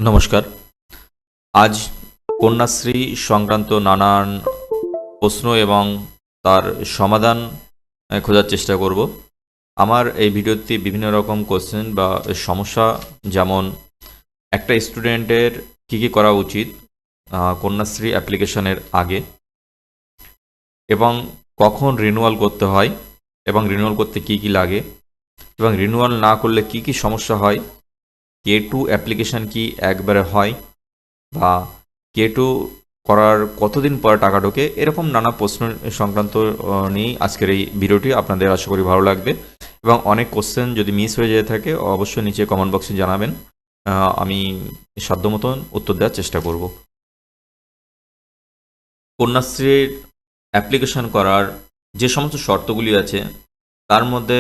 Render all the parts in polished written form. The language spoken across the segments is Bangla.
নমস্কার। আজ কন্যাশ্রী সংক্রান্ত নানান প্রশ্ন এবং তার সমাধান খোঁজার চেষ্টা করব। আমার এই ভিডিওতে বিভিন্ন রকম কোশ্চেন বা সমস্যা, যেমন একটা স্টুডেন্টের কী করা উচিত কন্যাশ্রী অ্যাপ্লিকেশনের আগে, এবং কখন রিনিউয়াল করতে হয়, এবং রিনিউয়াল করতে কী লাগে, এবং রিনিউয়াল না করলে কী সমস্যা হয়, K2 অ্যাপ্লিকেশন কি একবারে হয়, বা K2 করার কতদিন পরে টাকা ঢোকে, এরকম নানা প্রশ্ন সংক্রান্ত নিয়েই আজকের এই ভিডিওটি। আপনাদের আশা করি ভালো লাগবে, এবং অনেক কোশ্চেন যদি মিস হয়ে যেয়ে থাকে অবশ্যই নিচে কমেন্ট বক্সে জানাবেন, আমি সাধ্য মতন উত্তর দেওয়ার চেষ্টা করব। কন্যাশ্রীর অ্যাপ্লিকেশন করার যে সমস্ত শর্তগুলি আছে তার মধ্যে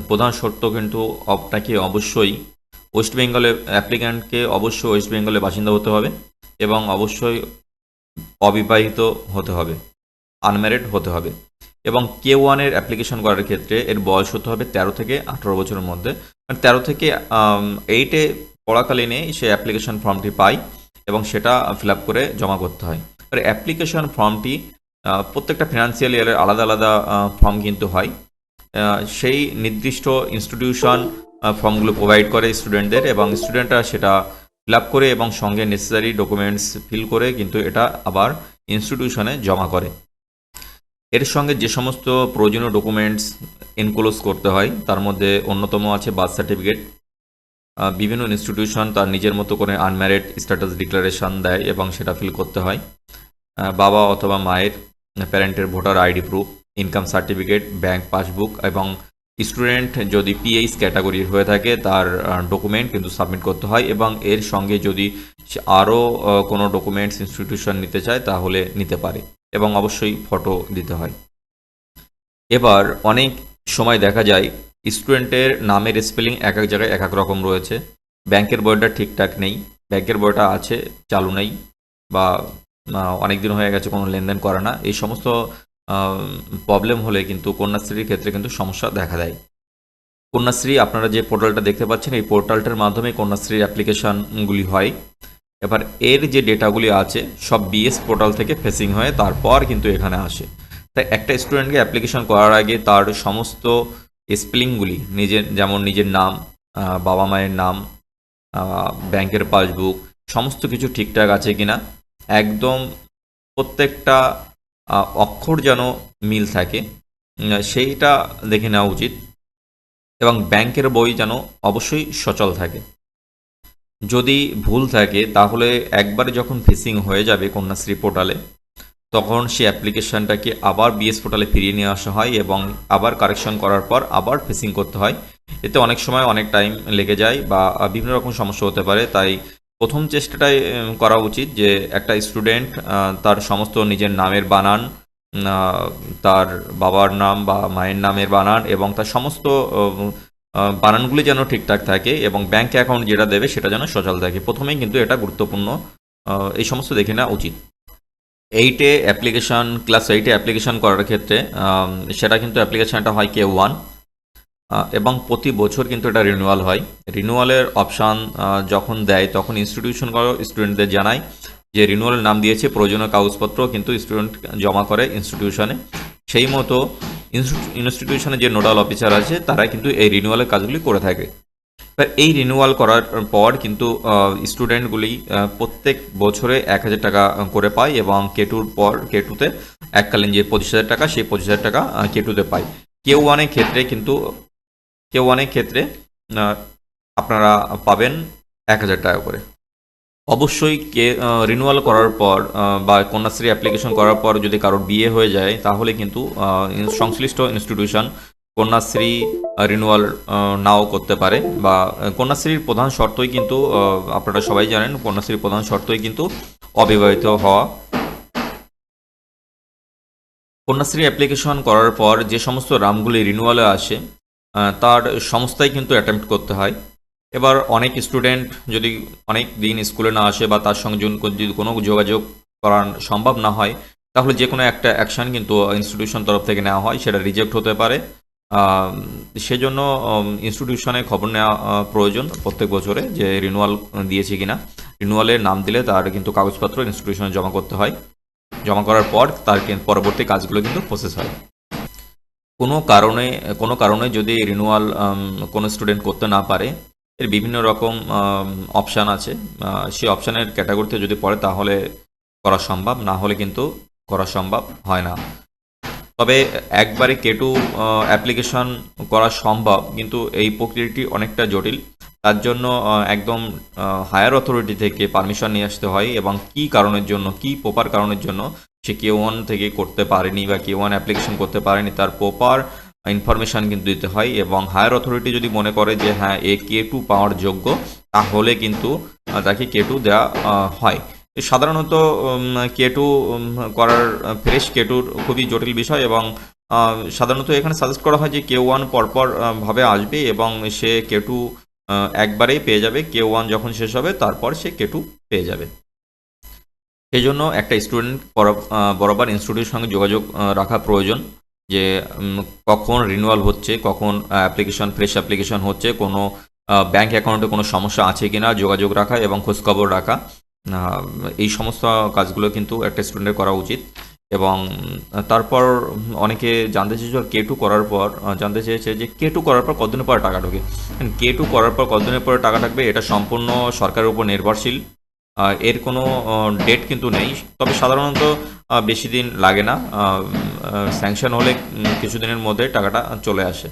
প্রধান শর্ত কিন্তু আপনাকে অবশ্যই ওয়েস্ট বেঙ্গলের অ্যাপ্লিক্যান্টকে অবশ্যই ওয়েস্ট বেঙ্গলের বাসিন্দা হতে হবে, এবং অবশ্যই অবিবাহিত হতে হবে, আনম্যারিড হতে হবে। এবং K1-এর অ্যাপ্লিকেশন করার ক্ষেত্রে এর বয়স হতে হবে 13 থেকে 18 বছরের মধ্যে। 13 থেকে 8-এ পড়াকালীনে সে অ্যাপ্লিকেশন ফর্মটি পায় এবং সেটা ফিল আপ করে জমা করতে হয়। আর অ্যাপ্লিকেশন ফর্মটি প্রত্যেকটা ফিনান্সিয়াল ইয়ারের আলাদা আলাদা ফর্ম কিন্তু হয়। সেই নির্দিষ্ট ইনস্টিটিউশন ফর্মগুলো প্রোভাইড করে স্টুডেন্টদের, এবং স্টুডেন্টরা সেটা ফিল আপ করে এবং সঙ্গে নেসেসারি ডকুমেন্টস ফিল করে কিন্তু এটা আবার ইনস্টিটিউশনে জমা করে। এর সঙ্গে যে সমস্ত প্রয়োজনীয় ডকুমেন্টস এনক্লোজ করতে হয় তার মধ্যে অন্যতম আছে বার্থ সার্টিফিকেট। বিভিন্ন ইনস্টিটিউশন তার নিজের মতো করে আনম্যারিড স্ট্যাটাস ডিক্লারেশন দেয় এবং সেটা ফিল করতে হয়। বাবা অথবা মায়ের প্যারেন্টের voter ID proof, income certificate, bank passbook, এবং স্টুডেন্ট যদি পিএইচ ক্যাটাগরির হয়ে থাকে তার ডকুমেন্ট কিন্তু সাবমিট করতে হয়, এবং এর সঙ্গে যদি আরও কোনো ডকুমেন্টস ইনস্টিটিউশন নিতে চায় তাহলে নিতে পারে, এবং অবশ্যই ফটো দিতে হয়। এবার অনেক সময় দেখা যায় স্টুডেন্টের নামের স্পেলিং এক এক জায়গায় এক এক রকম রয়েছে, ব্যাংকের বইটা ঠিকঠাক নেই, ব্যাংকের বইটা আছে চালু নেই, বা অনেক দিন হয়ে গেছে কোনো লেনদেন করে না। এই সমস্ত প্রবলেম হলে কিন্তু কন্যাশ্রীর ক্ষেত্রে কিন্তু সমস্যা দেখা দেয়। কন্যাশ্রী আপনারা যে পোর্টালটা দেখতে পাচ্ছেন এই পোর্টালটার মাধ্যমে কন্যাশ্রীর অ্যাপ্লিকেশানগুলি হয়। এবার এর যে ডেটাগুলি আছে সব বিএস পোর্টাল থেকে ফেসিং হয়ে তারপর কিন্তু এখানে আসে। তাই একটা স্টুডেন্টকে অ্যাপ্লিকেশন করার আগে তার সমস্ত স্পেলিংগুলি যেমন নিজের নাম, বাবা মায়ের নাম, ব্যাংকের পাসবুক, সমস্ত কিছু ঠিকঠাক আছে কিনা, একদম প্রত্যেকটা অক্ষর যেন মিল থাকে সেইটা দেখে নেওয়া উচিত, এবং ব্যাংকের বই যেন অবশ্যই সচল থাকে। যদি ভুল থাকে তাহলে একবারে যখন ফিসিং হয়ে যাবে কন্যাশ্রী পোর্টালে তখন সেই অ্যাপ্লিকেশানটাকে আবার বিএস পোর্টালে ফিরিয়ে নিয়ে আসা হয় এবং আবার কারেকশন করার পর আবার ফিসিং করতে হয়। এতে অনেক সময় অনেক টাইম লেগে যায় বা বিভিন্ন রকম সমস্যা হতে পারে। তাই প্রথম চেষ্টাটাই করা উচিত যে একটা স্টুডেন্ট তার সমস্ত নিজের নামের বানান, তার বাবার নাম বা মায়ের নামের বানান এবং তার সমস্ত বানানগুলি যেন ঠিকঠাক থাকে, এবং ব্যাঙ্ক অ্যাকাউন্ট যেটা দেবে সেটা যেন সচল থাকে। প্রথমেই কিন্তু এটা গুরুত্বপূর্ণ, এই সমস্ত দেখে নেওয়া উচিত। ক্লাস 8-এ অ্যাপ্লিকেশান করার ক্ষেত্রে সেটা কিন্তু অ্যাপ্লিকেশানটা হয় K1, এবং প্রতি বছর কিন্তু এটা রিনিউয়াল হয়। রিনিউয়ালের অপশান যখন দেয় তখন ইনস্টিটিউশনগুলো স্টুডেন্টদের জানায় যে রিনিউয়ালের নাম দিয়েছে, প্রয়োজনীয় কাগজপত্র কিন্তু স্টুডেন্ট জমা করে ইনস্টিটিউশনে। সেই মতো ইনস্টিটিউশনে যে নোডাল অফিসার আছে তারা কিন্তু এই রিনিউয়ালের কাজগুলি করে থাকে। এবার এই রিনিউয়াল করার পর কিন্তু স্টুডেন্টগুলি প্রত্যেক বছরে 1,000 টাকা করে পায়, এবং K2-তে এককালীন যে 25,000 টাকা সেই 25,000 টাকা K2-তে পায়। K1-এর ক্ষেত্রে আপনারা পাবেন 1,000 টাকা করে। অবশ্যই রিনিউয়াল করার পর বা কন্যাশ্রী অ্যাপ্লিকেশন করার পর যদি কারোর বিয়ে হয়ে যায় তাহলে কিন্তু সংশ্লিষ্ট ইনস্টিটিউশন কন্যাশ্রী রিনিউয়াল নাও করতে পারে, বা কন্যাশ্রীর প্রধান শর্তই কিন্তু আপনারা সবাই জানেন, কন্যাশ্রীর প্রধান শর্তই কিন্তু অবিবাহিত হওয়া। কন্যাশ্রী অ্যাপ্লিকেশন করার পর যে সমস্ত নামগুলি রিনিউয়ালে আসে তার সমস্তাই কিন্তু অ্যাটেম্প্ট করতে হয়। এবার অনেক স্টুডেন্ট যদি অনেক দিন স্কুলে না আসে বা তার সঙ্গে যদি কোনো যোগাযোগ করা সম্ভব না হয় তাহলে যে কোনো একটা অ্যাকশান কিন্তু ইনস্টিটিউশন তরফ থেকে নেওয়া হয়, সেটা রিজেক্ট হতে পারে। সেজন্য ইনস্টিটিউশনে খবর নেওয়া প্রয়োজন প্রত্যেক বছরে যে রিনিউয়াল দিয়েছে কিনা। রিনিউয়ালের নাম দিলে তার কিন্তু কাগজপত্র ইনস্টিটিউশনে জমা করতে হয়। জমা করার পর তার পরবর্তী কাজগুলো কিন্তু প্রসেস হয়। কোনো কারণে যদি রিনিউয়াল কোনো স্টুডেন্ট করতে না পারে, এর বিভিন্ন রকম অপশান আছে। সেই অপশানের ক্যাটাগরিতে যদি পড়ে তাহলে করা সম্ভব, না হলে কিন্তু করা সম্ভব হয় না। তবে একবারে K2 অ্যাপ্লিকেশন করা সম্ভব, কিন্তু এই প্রক্রিয়াটি অনেকটা জটিল। তার জন্য একদম হায়ার অথরিটি থেকে পারমিশন নিয়ে আসতে হয়, এবং কী কারণের জন্য, কী প্রপার কারণের জন্য সে K1 থেকে করতে পারেনি বা K1 অ্যাপ্লিকেশন করতে পারেনি, তার প্রপার ইনফরমেশান কিন্তু দিতে হয়। এবং হায়ার অথরিটি যদি মনে করে যে হ্যাঁ এ K2 পাওয়ার যোগ্য, তাহলে কিন্তু তাকে K2 দেওয়া হয়। সাধারণত K2 করার ফ্রেশ K2 খুবই জটিল বিষয়, এবং সাধারণত এখানে সাজেস্ট করা হয় যে K1 পরপর ভাবে আসবে এবং সে K2 একবারেই পেয়ে যাবে। K1 যখন শেষ হবে তারপর সে K2 পেয়ে যাবে। সেই জন্য একটা স্টুডেন্ট বরাবর ইনস্টিটিউটের সঙ্গে যোগাযোগ রাখা প্রয়োজন, যে কখন রিনিউয়াল হচ্ছে, কখন ফ্রেশ অ্যাপ্লিকেশন হচ্ছে, কোনো ব্যাঙ্ক অ্যাকাউন্টে কোনো সমস্যা আছে কিনা যোগাযোগ রাখা এবং খোঁজখবর রাখা। এই সমস্ত কাজগুলো কিন্তু একটা স্টুডেন্টের করা উচিত। এবং তারপর অনেকে জানতে চেয়েছিল K2 করার পর, জানতে চেয়েছে যে K2 করার পর কতদিনের পরে টাকা ঢোকে। K2 করার পর কতদিনের পরে টাকা থাকবে এটা সম্পূর্ণ সরকারের উপর নির্ভরশীল। এর কোনো ডেট কিন্তু নেই, তবে সাধারণত বেশি দিন লাগে না। স্যাংশন হলে কিছুদিনের মধ্যে টাকাটা চলে আসে।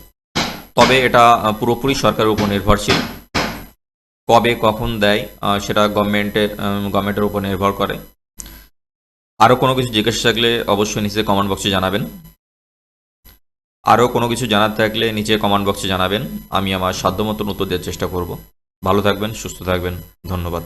তবে এটা পুরোপুরি সরকারের উপর নির্ভরশীল। কবে কখন দেয় সেটা গভর্নমেন্টের উপর নির্ভর করে। আরও কোনো কিছু জিজ্ঞাসা থাকলে অবশ্যই নিচে কমেন্ট বক্সে জানাবেন। আরও কোনো কিছু জানার থাকলে নিচে কমেন্ট বক্সে জানাবেন। আমি আমার সাধ্যমতো উত্তর দেওয়ার চেষ্টা করব। ভালো থাকবেন, সুস্থ থাকবেন। ধন্যবাদ।